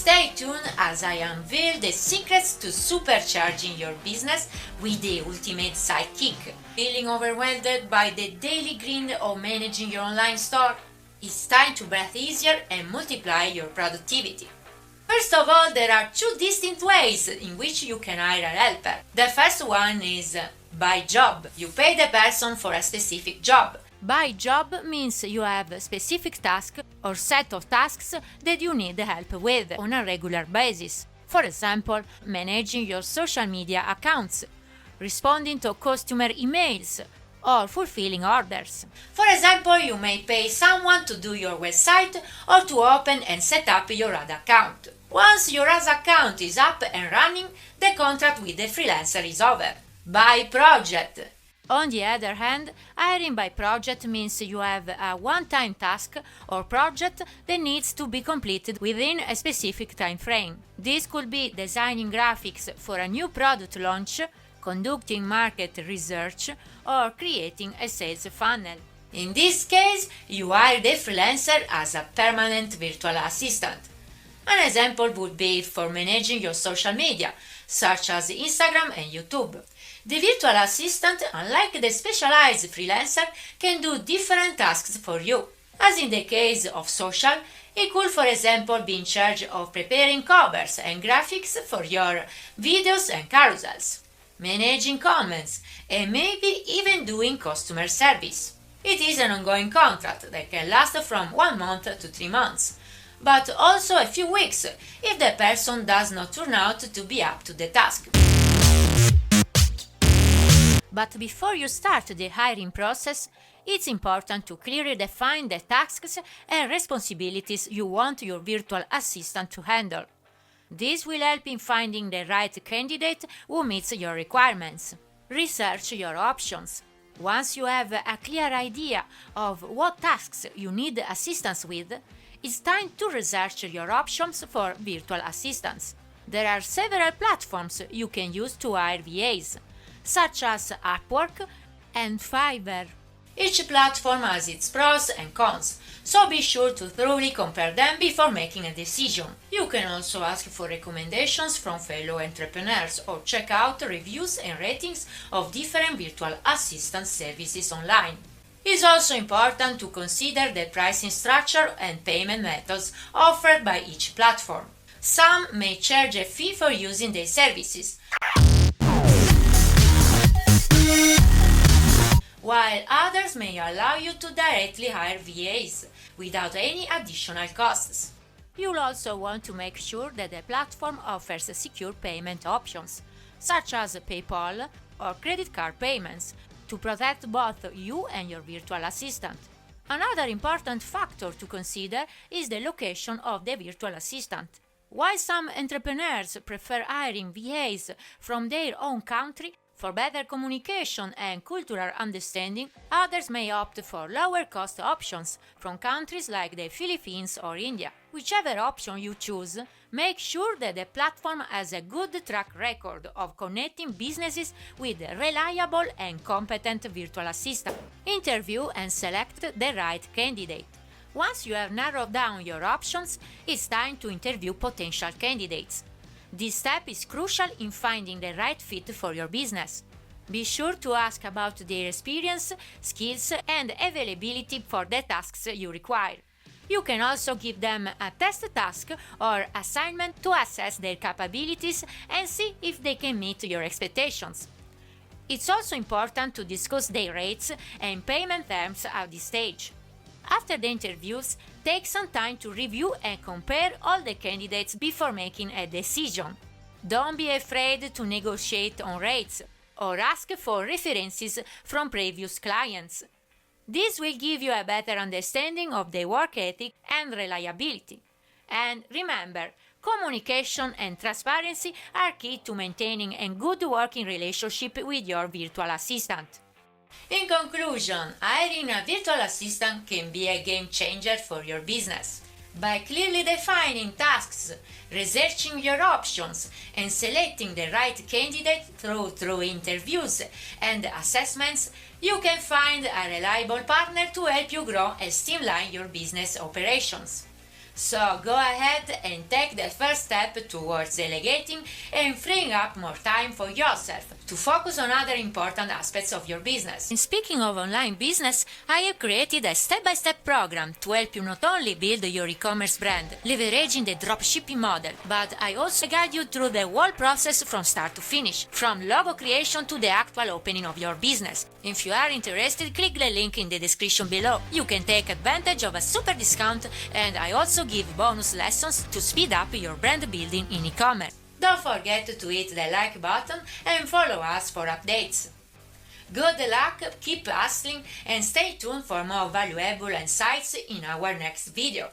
Stay tuned as I unveil the secrets to supercharging your business with the ultimate sidekick. Feeling overwhelmed by the daily grind of managing your online store? It's time to breathe easier and multiply your productivity. First of all, there are two distinct ways in which you can hire a helper. The first one is by job. You pay the person for a specific job. By job means you have a specific task or set of tasks that you need help with on a regular basis. For example, managing your social media accounts, responding to customer emails, or fulfilling orders. For example, you may pay someone to do your website or to open and set up your ad account. Once your ad account is up and running, the contract with the freelancer is over. By project. On the other hand, hiring by project means you have a one-time task or project that needs to be completed within a specific time frame. This could be designing graphics for a new product launch, conducting market research, or creating a sales funnel. In this case, you hire the freelancer as a permanent virtual assistant. An example would be for managing your social media, such as Instagram and YouTube. The virtual assistant, unlike the specialized freelancer, can do different tasks for you. As in the case of social, it could, for example, be in charge of preparing covers and graphics for your videos and carousels, managing comments, and maybe even doing customer service. It is an ongoing contract that can last from 1 month to 3 months, but also a few weeks if the person does not turn out to be up to the task. But before you start the hiring process, it's important to clearly define the tasks and responsibilities you want your virtual assistant to handle. This will help in finding the right candidate who meets your requirements. Research your options. Once you have a clear idea of what tasks you need assistance with, it's time to research your options for virtual assistants. There are several platforms you can use to hire VAs, such as Upwork and Fiverr. Each platform has its pros and cons, so be sure to thoroughly compare them before making a decision. You can also ask for recommendations from fellow entrepreneurs or check out reviews and ratings of different virtual assistant services online. It's also important to consider the pricing structure and payment methods offered by each platform. Some may charge a fee for using their services, while others may allow you to directly hire VAs without any additional costs. You'll also want to make sure that the platform offers secure payment options, such as PayPal or credit card payments, to protect both you and your virtual assistant. Another important factor to consider is the location of the virtual assistant. While some entrepreneurs prefer hiring VAs from their own country for better communication and cultural understanding, others may opt for lower-cost options from countries like the Philippines or India. Whichever option you choose, make sure that the platform has a good track record of connecting businesses with a reliable and competent virtual assistant. Interview and select the right candidate. Once you have narrowed down your options, it's time to interview potential candidates. This step is crucial in finding the right fit for your business. Be sure to ask about their experience, skills, and availability for the tasks you require. You can also give them a test task or assignment to assess their capabilities and see if they can meet your expectations. It's also important to discuss their rates and payment terms at this stage. After the interviews, take some time to review and compare all the candidates before making a decision. Don't be afraid to negotiate on rates or ask for references from previous clients. This will give you a better understanding of their work ethic and reliability. And remember, communication and transparency are key to maintaining a good working relationship with your virtual assistant. In conclusion, hiring a virtual assistant can be a game changer for your business. By clearly defining tasks, researching your options, and selecting the right candidate through interviews and assessments, you can find a reliable partner to help you grow and streamline your business operations. So go ahead and take the first step towards delegating and freeing up more time for yourself to focus on other important aspects of your business. And speaking of online business, I have created a step-by-step program to help you not only build your e-commerce brand, leveraging the dropshipping model, but I also guide you through the whole process from start to finish, from logo creation to the actual opening of your business. If you are interested, click the link in the description below. You can take advantage of a super discount, and I also give bonus lessons to speed up your brand building in e-commerce. Don't forget to hit the like button and follow us for updates. Good luck, keep hustling, and stay tuned for more valuable insights in our next video.